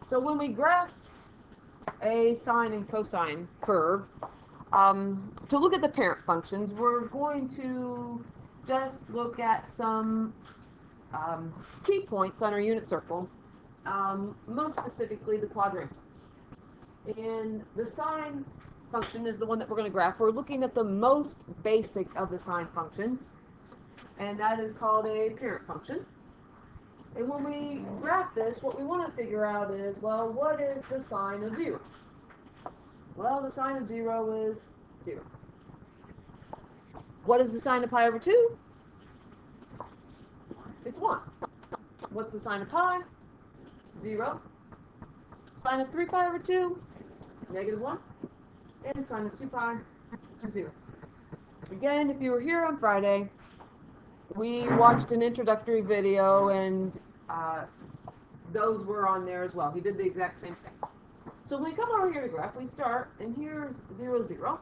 So when we graph a sine and cosine curve, to look at the parent functions, we're going to just look at some key points on our unit circle, most specifically the quadrantals. And the sine function is the one that we're going to graph. We're looking at the most basic of the sine functions, and that is called a parent function. And when we graph this, what we want to figure out is, well, what is the sine of 0? Well, the sine of 0 is 0. What is the sine of pi over 2? It's 1. What's the sine of pi? 0. Sine of 3 pi over 2? -1. And sine of 2 pi is 0. Again, if you were here on Friday, we watched an introductory video, and those were on there as well. He did the exact same thing. So when we come over here to graph, we start, and here's 0, 0.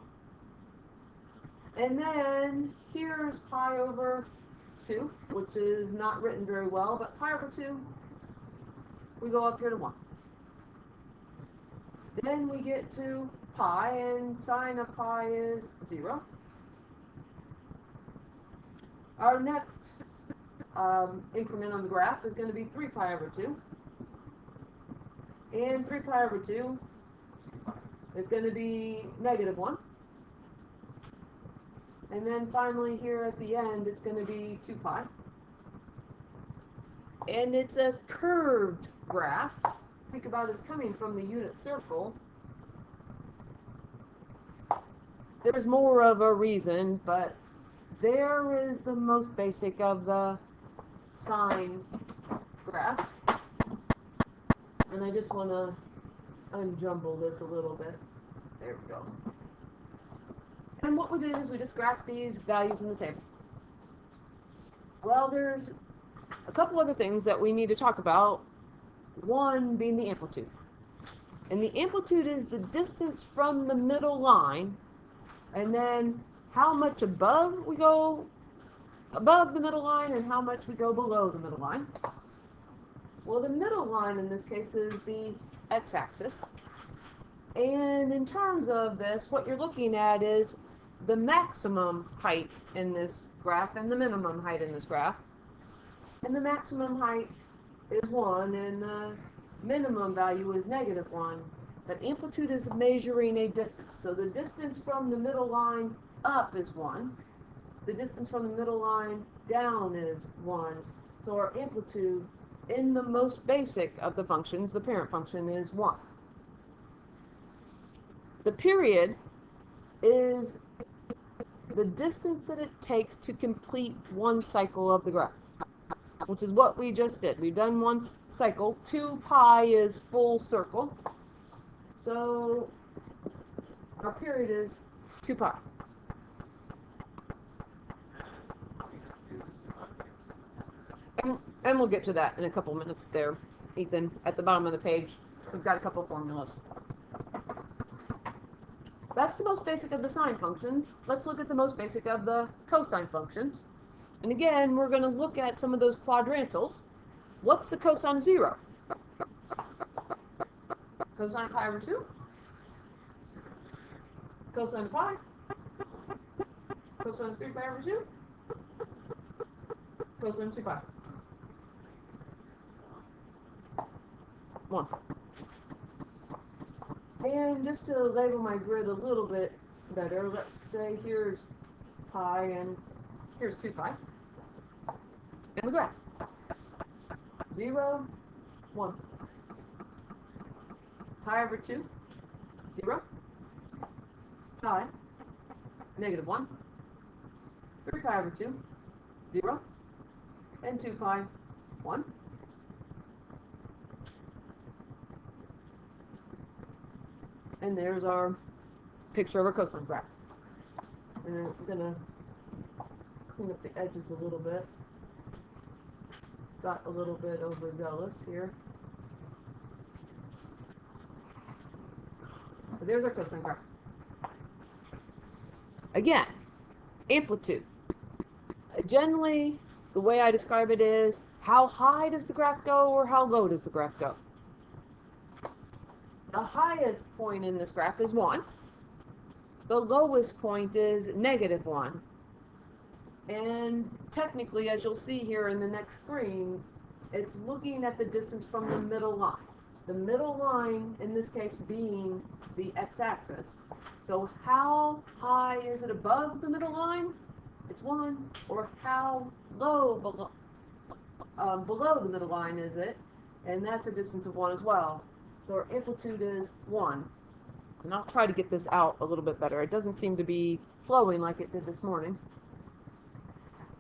And then here's pi over 2, which is not written very well, but pi over 2, we go up here to 1. Then we get to pi, and sine of pi is 0. Our next increment on the graph is going to be 3 pi over 2. And 3 pi over 2 is going to be -1. And then finally here at the end, it's going to be 2 pi. And it's a curved graph. Think about it as coming from the unit circle. There's more of a reason, but there is the most basic of the sine graphs. And I just want to unjumble this a little bit. There we go. And what we do is we just graph these values in the table. Well, there's a couple other things that we need to talk about. One being the amplitude. And the amplitude is the distance from the middle line, and then how much above we go above the middle line and how much we go below the middle line. Well, the middle line in this case is the x-axis. And in terms of this, what you're looking at is the maximum height in this graph and the minimum height in this graph. And the maximum height is 1, and the minimum value is -1. But amplitude is measuring a distance. So the distance from the middle line up is 1. The distance from the middle line down is 1. So our amplitude in the most basic of the functions, the parent function, is 1. The period is the distance that it takes to complete one cycle of the graph, which is what we just did. We've done one cycle. 2 pi is full circle. So our period is 2 pi. And we'll get to that in a couple minutes there, Ethan. At the bottom of the page, we've got a couple formulas. That's the most basic of the sine functions. Let's look at the most basic of the cosine functions. And again, we're going to look at some of those quadrantals. What's the cosine of 0? Cosine of pi over 2? Cosine of pi? Cosine of 3 pi over 2? Cosine of 2 pi? 1. And just to label my grid a little bit better, let's say here's pi and here's 2 pi. And the graph. 0, 1. Pi over 2, 0. Pi, -1. 3 pi over 2, 0. And 2 pi, 1. And there's our picture of our cosine graph. And I'm going to clean up the edges a little bit. Got a little bit overzealous here. But there's our cosine graph. Again, amplitude. Generally, the way I describe it is, how high does the graph go or how low does the graph go? the highest point in this graph is 1. The lowest point is -1. And technically, as you'll see here in the next screen, it's looking at the distance from the middle line. The middle line, in this case, being the x-axis. So how high is it above the middle line? It's 1. Or how low below the middle line is it? And that's a distance of 1 as well. So our amplitude is 1. And I'll try to get this out a little bit better. It doesn't seem to be flowing like it did this morning.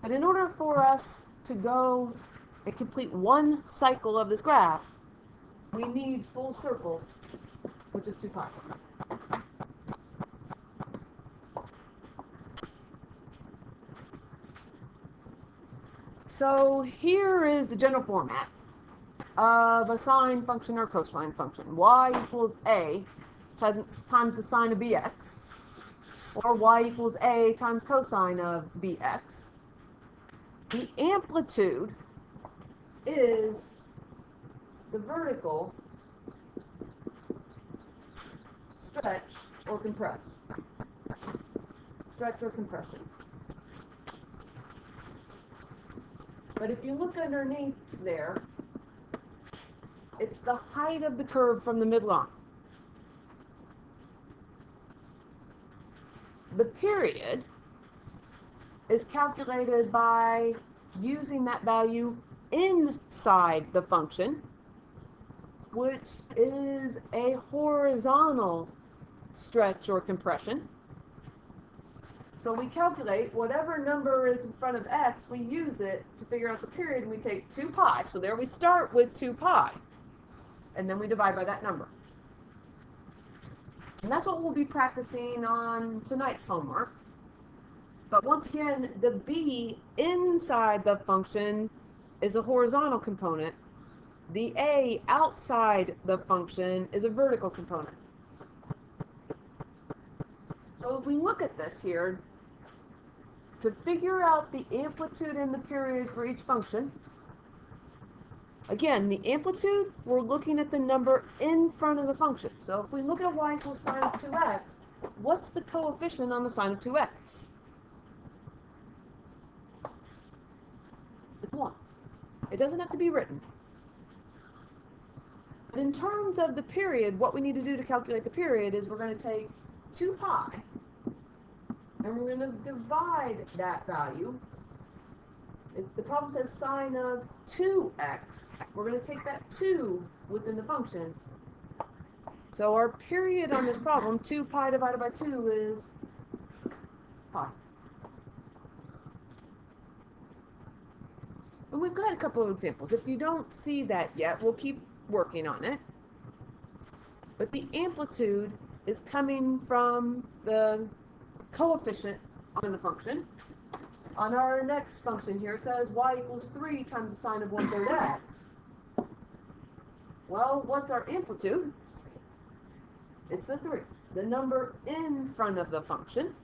But in order for us to go and complete one cycle of this graph, we need full circle, which is 2 pi. So here is the general format of a sine function or cosine function. Y equals a times the sine of bx, or y equals a times cosine of bx. The amplitude is the vertical stretch or compress. Stretch or compression. But if you look underneath there, it's the height of the curve from the midline. The period is calculated by using that value inside the function, which is a horizontal stretch or compression. So we calculate whatever number is in front of x, we use it to figure out the period, and we take 2 pi. So there we start with 2 pi, and then we divide by that number. And that's what we'll be practicing on tonight's homework. But once again, the b inside the function is a horizontal component. The a outside the function is a vertical component. So if we look at this here, to figure out the amplitude and the period for each function, again, the amplitude, we're looking at the number in front of the function. So if we look at y equals sine of 2x, what's the coefficient on the sine of 2x? It's 1. It doesn't have to be written. But in terms of the period, what we need to do to calculate the period is we're going to take 2 pi, and we're going to divide that value. The problem says sine of 2x. We're going to take that 2 within the function. So our period on this problem, 2 pi divided by 2, is pi. And we've got a couple of examples. If you don't see that yet, we'll keep working on it. But the amplitude is coming from the coefficient on the function. On our next function here, it says y equals 3 times the sine of 1/3 x. Well, what's our amplitude? It's the 3, the number in front of the function.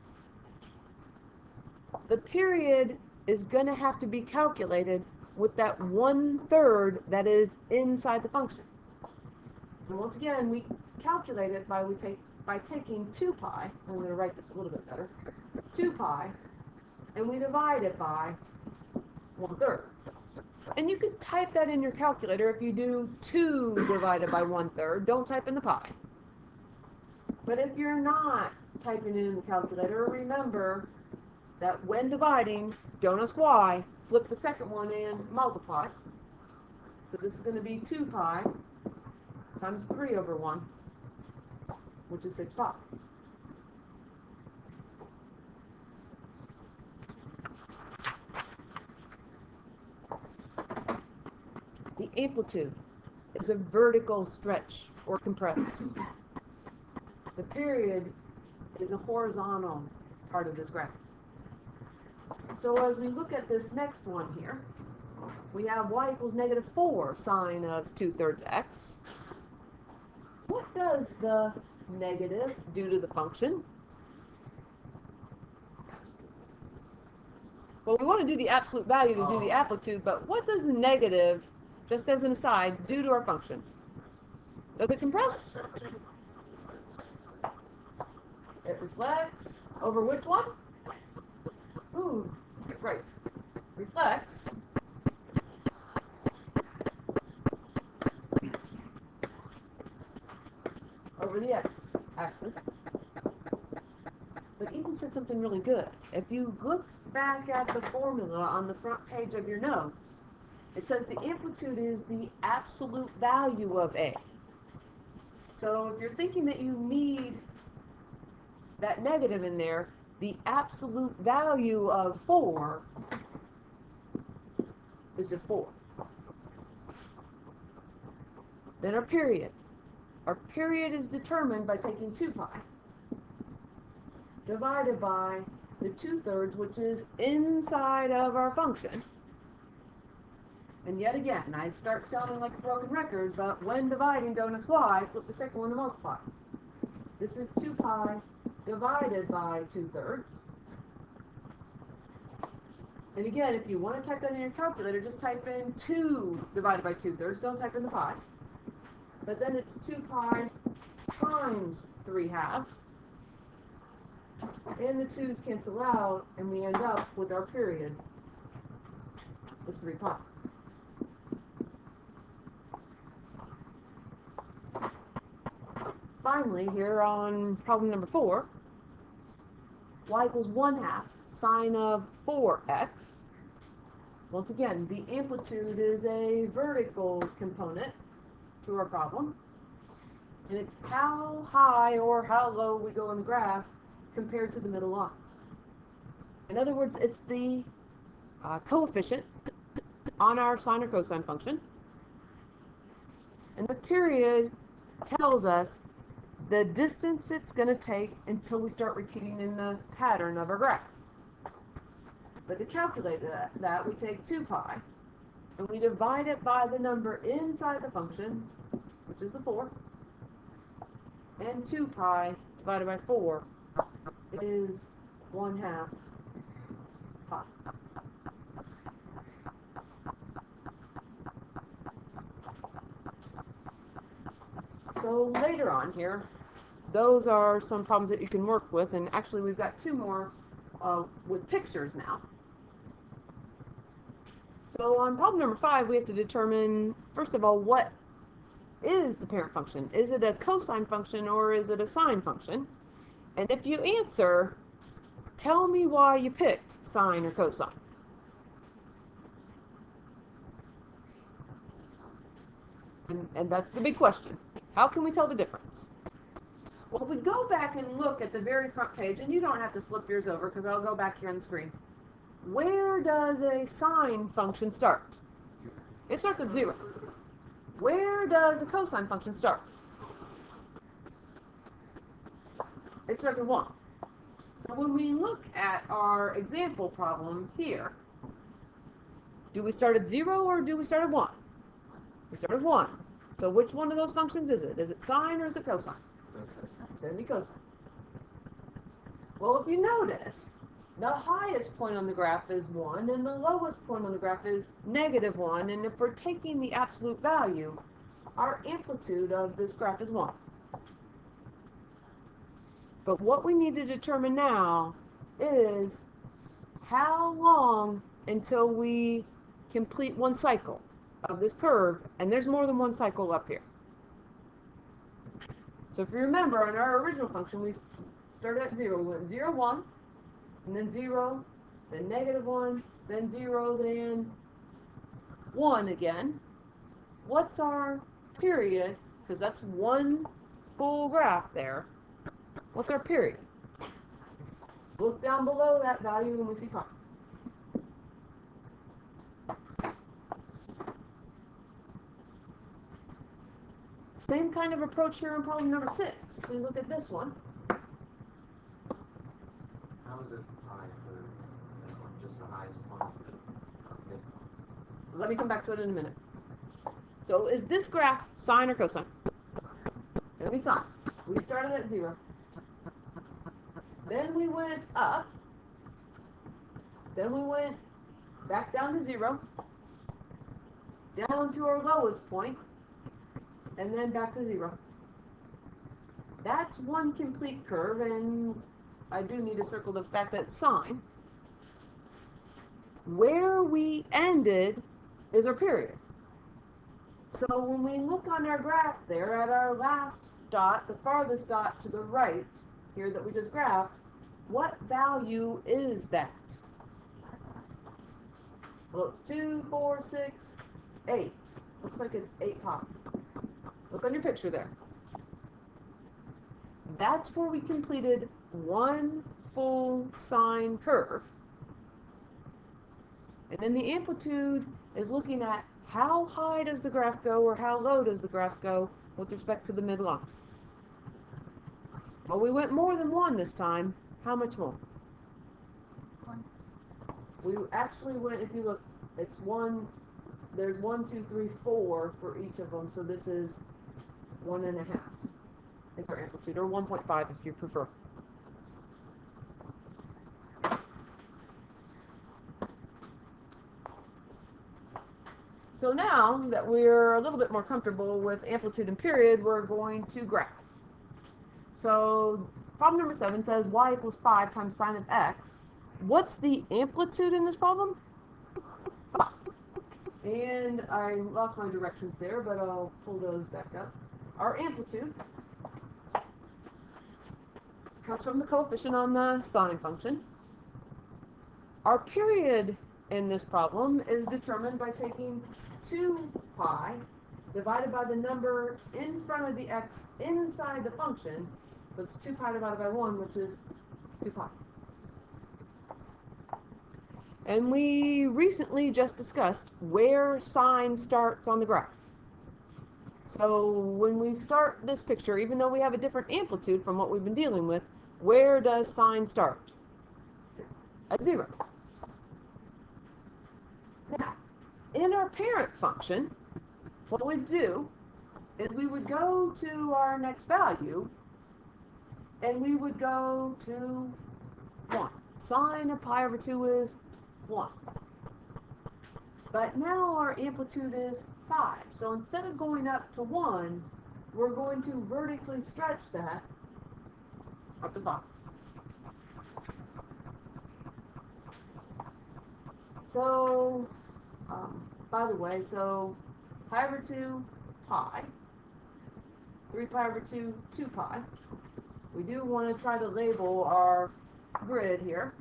The period is going to have to be calculated with that 1/3 that is inside the function. And once again, we calculate it by taking 2 pi. I'm going to write this a little bit better. 2 pi, and we divide it by 1/3. And you could type that in your calculator if you do 2 divided by 1/3. Don't type in the pi. But if you're not typing it in the calculator, remember that when dividing, don't ask why, flip the second one and multiply. So this is going to be 2 pi times 3/1, which is 6 pi. The amplitude is a vertical stretch or compress. The period is a horizontal part of this graph. So as we look at this next one here, we have y equals -4 sine of 2/3 x. What does the negative do to the function? Well, we want to do the absolute value to do the amplitude, but what does the negative, just as an aside, do to our function? Does it compress? It reflects over which one? Ooh, right. Reflects over the x-axis. But Ethan said something really good. If you look back at the formula on the front page of your notes, it says the amplitude is the absolute value of A. So if you're thinking that you need that negative in there, the absolute value of 4 is just 4. Then our period. Our period is determined by taking 2 pi divided by the 2/3, which is inside of our function. And yet again, I start sounding like a broken record, but when dividing donut y, flip the second one to multiply. This is 2 pi divided by 2/3. And again, if you want to type that in your calculator, just type in 2 divided by 2/3. Don't type in the pi. But then it's 2 pi times 3/2. And the 2's cancel out, and we end up with our period. This is 3 pi. Finally, here on problem number 4, y equals 1/2 sine of 4x. Once again, the amplitude is a vertical component to our problem. And it's how high or how low we go in the graph compared to the middle line. In other words, it's the coefficient on our sine or cosine function. And the period tells us the distance it's going to take until we start repeating in the pattern of our graph. But to calculate that we take 2 pi, and we divide it by the number inside the function, which is the 4, and 2 pi divided by 4 is 1/2 pi. So later on here, those are some problems that you can work with, and actually we've got 2 more with pictures now. So on problem number 5, we have to determine, first of all, what is the parent function? Is it a cosine function or is it a sine function? And if you answer, tell me why you picked sine or cosine. And that's the big question. How can we tell the difference? Well, if we go back and look at the very front page, and you don't have to flip yours over because I'll go back here on the screen. Where does a sine function start? It starts at 0. Where does a cosine function start? It starts at 1. So when we look at our example problem here, do we start at 0 or do we start at 1? We start at 1. So which one of those functions is it? Is it sine or is it cosine? It's going to be cosine. Well, if you notice, the highest point on the graph is 1, and the lowest point on the graph is -1. And if we're taking the absolute value, our amplitude of this graph is 1. But what we need to determine now is how long until we complete one cycle of this curve, and there's more than one cycle up here. So if you remember, on our original function, we started at 0. We went 0, 1, and then 0, then -1, then 0, then 1 again. What's our period? Because that's one full graph there. What's our period? Look down below that value when we see pi. Same kind of approach here in problem number 6. We look at this one. How is it pi for this one? Just the highest one? Okay. Let me come back to it in a minute. So is this graph sine or cosine? It's going to be sine. We started at 0. Then we went up. Then we went back down to 0. Down to our lowest point. and then back to 0. That's one complete curve, and I do need to circle the fact that it's sine. Where we ended is our period. So when we look on our graph there at our last dot, the farthest dot to the right here that we just graphed, what value is that? Well, it's 2, 4, 6, 8. Looks like it's 8 pi. Look on your picture there. That's where we completed one full sine curve. And then the amplitude is looking at how high does the graph go or how low does the graph go with respect to the midline. Well, we went more than 1 this time. How much more? 1. We actually went, if you look, it's 1, there's 1, 2, 3, 4 for each of them, so this is 1.5 is our amplitude, or 1.5 if you prefer. So now that we're a little bit more comfortable with amplitude and period, we're going to graph. So problem number 7 says y equals 5 times sine of x. What's the amplitude in this problem? And I lost my directions there, but I'll pull those back up. Our amplitude comes from the coefficient on the sine function. Our period in this problem is determined by taking 2 pi divided by the number in front of the x inside the function. So it's 2 pi divided by 1, which is 2 pi. And we recently just discussed where sine starts on the graph. So when we start this picture, even though we have a different amplitude from what we've been dealing with, where does sine start? At 0. Now, in our parent function, what we'd do is we would go to our next value, and we would go to 1. Sine of pi over 2 is 1. But now our amplitude is 5. So instead of going up to 1, we're going to vertically stretch that up to 5. So, by the way, so pi over 2, pi. 3 pi over 2, 2 pi. We do want to try to label our grid here.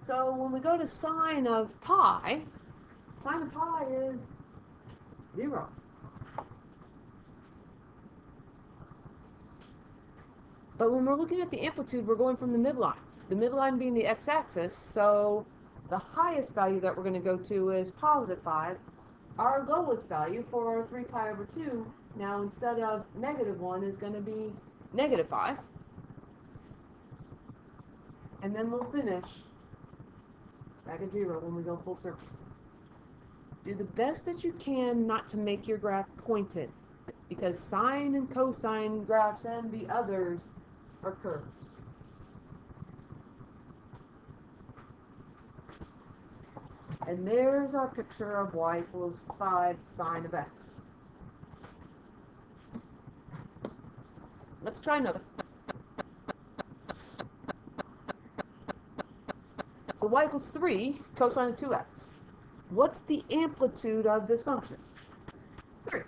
So when we go to sine of pi is 0. But when we're looking at the amplitude, we're going from the midline. The midline being the x-axis, so the highest value that we're going to go to is positive 5. Our lowest value for our 3 pi over 2, now instead of negative 1, is going to be negative 5. And then we'll finish back at 0 when we go full circle. Do the best that you can not to make your graph pointed, because sine and cosine graphs and the others are curves. And there's our picture of y equals 5 sine of x. Let's try another. So y equals 3 cosine of 2x. What's the amplitude of this function? 3.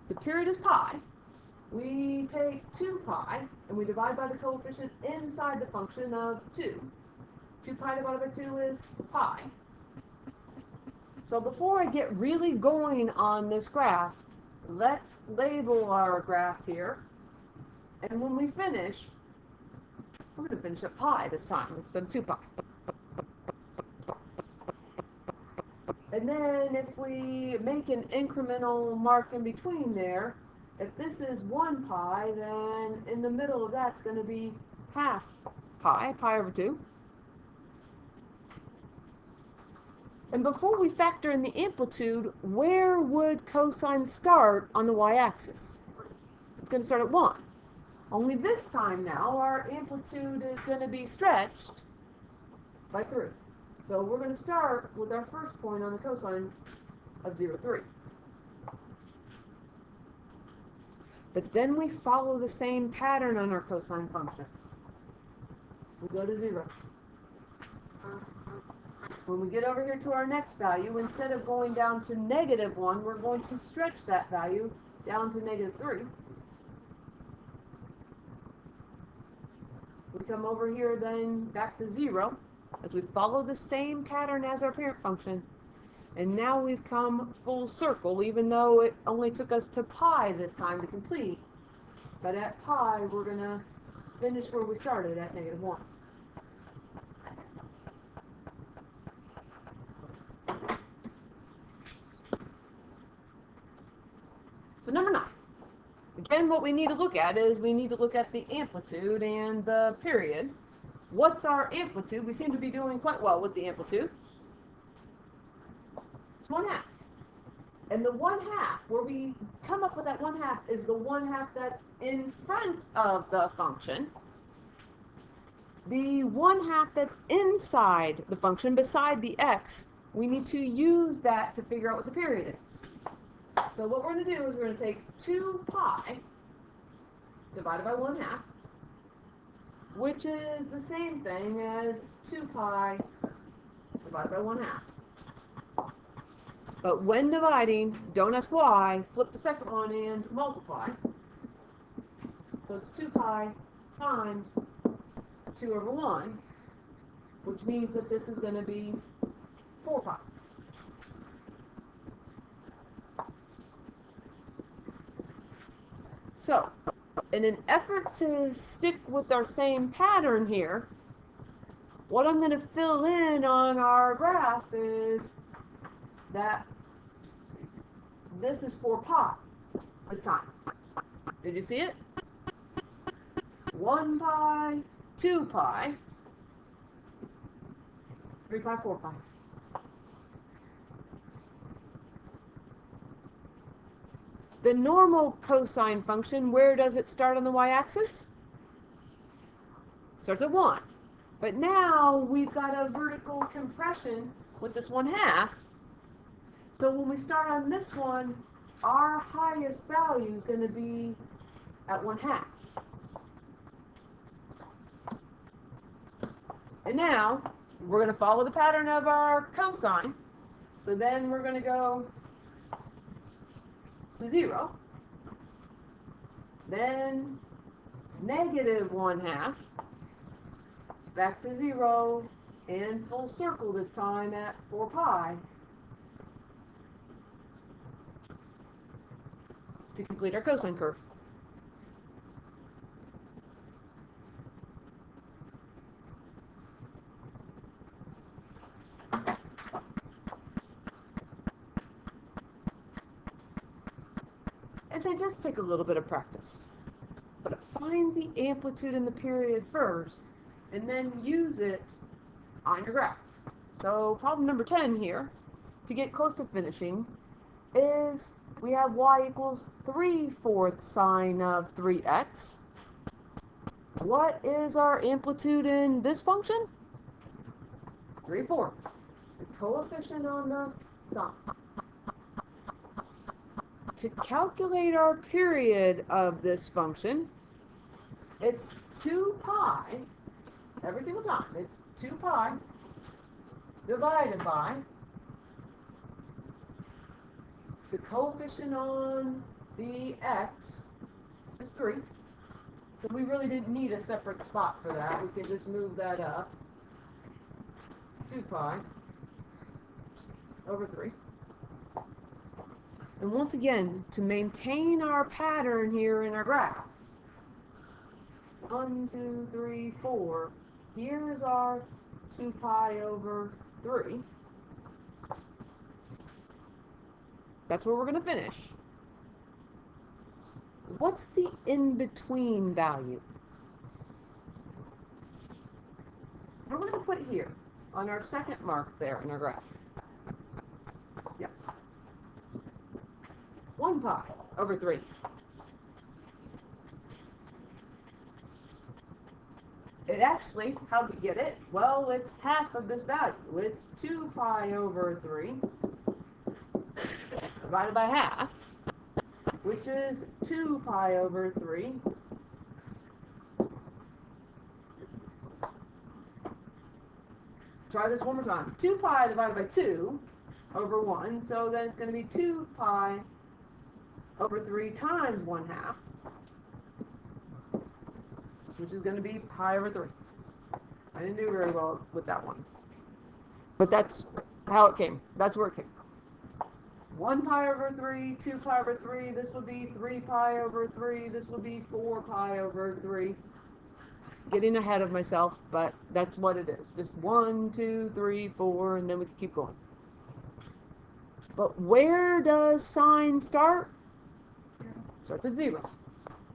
The period is pi. We take 2 pi and we divide by the coefficient inside the function of 2. 2 pi divided by 2 is pi. So before I get really going on this graph, let's label our graph here. And when we finish, we're going to finish at pi this time instead of 2 pi. And then if we make an incremental mark in between there, if this is 1 pi, then in the middle of that's going to be half pi, pi over 2. And before we factor in the amplitude, where would cosine start on the y-axis? It's going to start at 1. Only this time now, our amplitude is going to be stretched by 3. So we're going to start with our first point on the cosine of 0, 3. But then we follow the same pattern on our cosine function. We go to 0. When we get over here to our next value, instead of going down to -1, we're going to stretch that value down to -3. We come over here then back to 0 as we follow the same pattern as our parent function. And now we've come full circle, even though it only took us to pi this time to complete. But at pi, we're going to finish where we started at -1. So number 9. Again, what we need to look at is we need to look at the amplitude and the period. What's our amplitude? We seem to be doing quite well with the amplitude. It's 1/2. And the 1/2, where we come up with that 1/2, is the 1/2 that's in front of the function. The 1/2 that's inside the function, beside the x, we need to use that to figure out what the period is. So what we're going to do is we're going to take 2 pi divided by 1/2, which is the same thing as 2 pi divided by 1/2. But when dividing, don't ask why, flip the second one and multiply. So it's 2 pi times 2/1, which means that this is going to be 4 pi. So, in an effort to stick with our same pattern here, what I'm going to fill in on our graph is that this is 4 pi this time. Did you see it? 1 pi, 2 pi, 3 pi, 4 pi. The normal cosine function, where does it start on the y-axis? Starts at 1. But now we've got a vertical compression with this 1/2. So when we start on this one, our highest value is going to be at 1/2. And now we're going to follow the pattern of our cosine. So then we're going to go to 0, then -1/2, back to 0, and full circle this time at 4 pi to complete our cosine curve. And they just take a little bit of practice. But find the amplitude and the period first, and then use it on your graph. So problem number 10 here, to get close to finishing, is we have y equals 3/4 sine of 3x. What is our amplitude in this function? 3/4. The coefficient on the sine. To calculate our period of this function, it's 2 pi, every single time, it's 2 pi divided by the coefficient on the x is 3. So we really didn't need a separate spot for that. We can just move that up. 2 pi over 3. And once again, to maintain our pattern here in our graph, 1, 2, 3, 4, here's our 2 pi over 3. That's where we're going to finish. What's the in-between value? We're going to put it here on our second mark there in our graph. Yep. 1 pi over 3. It actually, how do we get it? Well, it's half of this value. It's 2 pi over 3 divided by half. which is 2 pi over 3. Try this one more time. 2 pi divided by 2 over 1, so then it's going to be 2 pi over 3 times 1/2, which is going to be pi over 3. I didn't do very well with that one, but that's how it came. That's where it came. 1 pi over 3, 2 pi over 3, this would be 3 pi over 3, this would be 4 pi over 3. Getting ahead of myself, but that's what it is. Just 1, 2, 3, 4, and then we can keep going. But where does sine start? Starts at 0.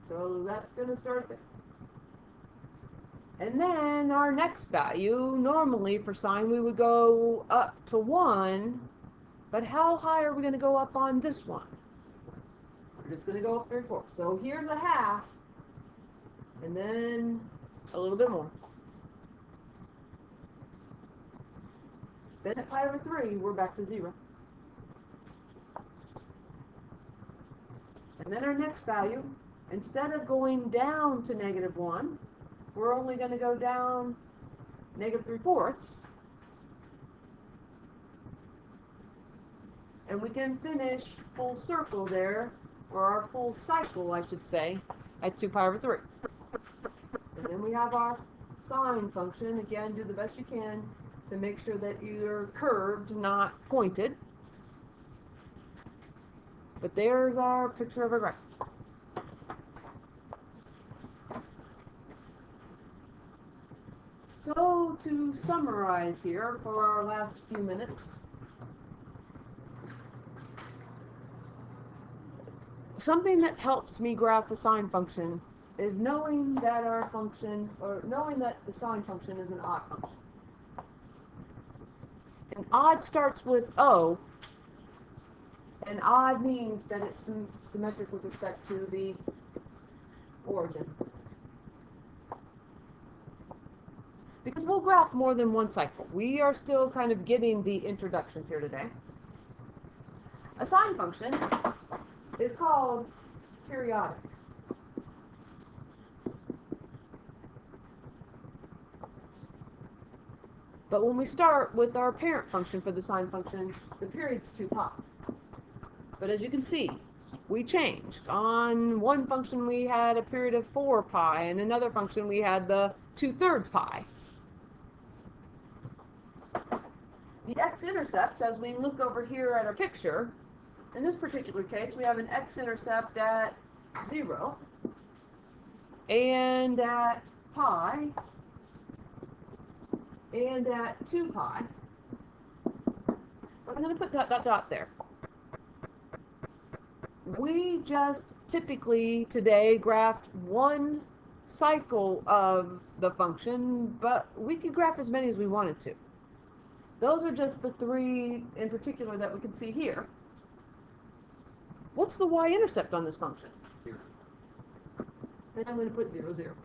So that's going to start there. And then our next value, normally for sine, we would go up to 1. But how high are we going to go up on this one? We're just going to go up 3/4. So here's 1/2. And then a little bit more. Then at pi over 3, we're back to 0. And then our next value, instead of going down to -1, we're only going to go down -3/4. And we can finish full circle there, or our full cycle, I should say, at 2 pi over 3. And then we have our sine function. Again, do the best you can to make sure that you're curved, not pointed. But there's our picture of a graph. So to summarize here for our last few minutes, something that helps me graph a sine function is knowing that our function, or knowing that the sine function is an odd function. And odd starts with O, and odd means that it's symmetric with respect to the origin. Because we'll graph more than one cycle. We are still kind of getting the introductions here today. A sine function is called periodic. But when we start with our parent function for the sine function, the period's 2 pi. But as you can see, we changed. On one function we had a period of 4 pi, and another function we had the 2/3 pi. The x-intercept, as we look over here at our picture, in this particular case we have an x-intercept at 0, and at pi, and at 2 pi. But I'm going to put ... there. We just typically today graphed one cycle of the function, but we could graph as many as we wanted to. Those are just the 3 in particular that we can see here. What's the y-intercept on this function? 0. And I'm going to put 0, 0.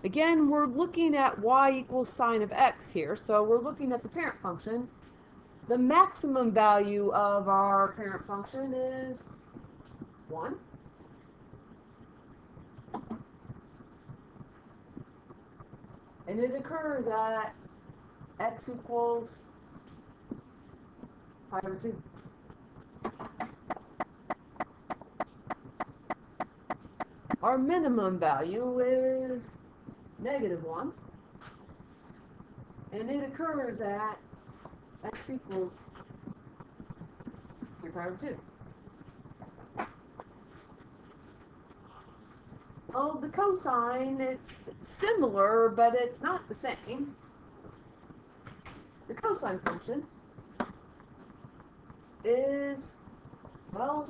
Again, we're looking at y equals sine of x here, so we're looking at the parent function. The maximum value of our parent function is 1. And it occurs at x equals pi over 2. Our minimum value is -1. And it occurs at x equals 3 pi over 2. Well, the cosine, it's similar, but it's not the same. The cosine function is, well,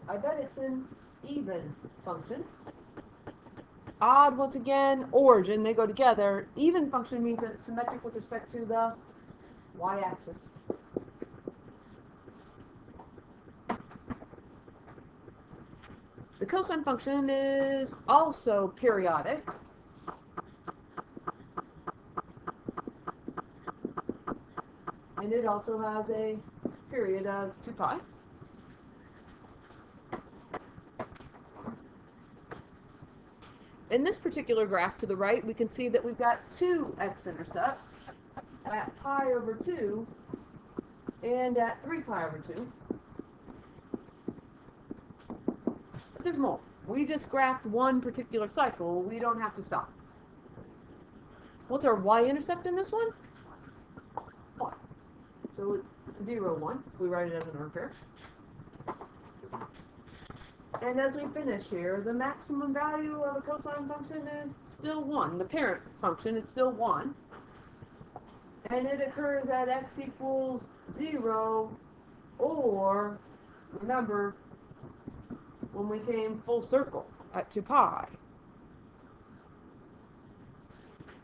I bet it's an even function. Odd, once again, origin, they go together. Even function means that it's symmetric with respect to the y-axis. The cosine function is also periodic. And it also has a period of 2 pi. in this particular graph to the right, we can see that we've got two x-intercepts at pi over 2 and at 3 pi over 2. But there's more. We just graphed one particular cycle. We don't have to stop. What's our y-intercept in this one? 1. So it's 0, 1. We write it as an order pair. And as we finish here, the maximum value of a cosine function is still 1. The parent function, it's still 1. And it occurs at x equals 0, or, remember, when we came full circle at 2 pi.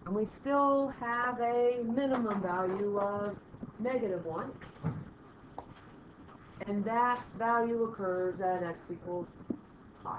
And we still have a minimum value of -1. And that value occurs at x equals pi.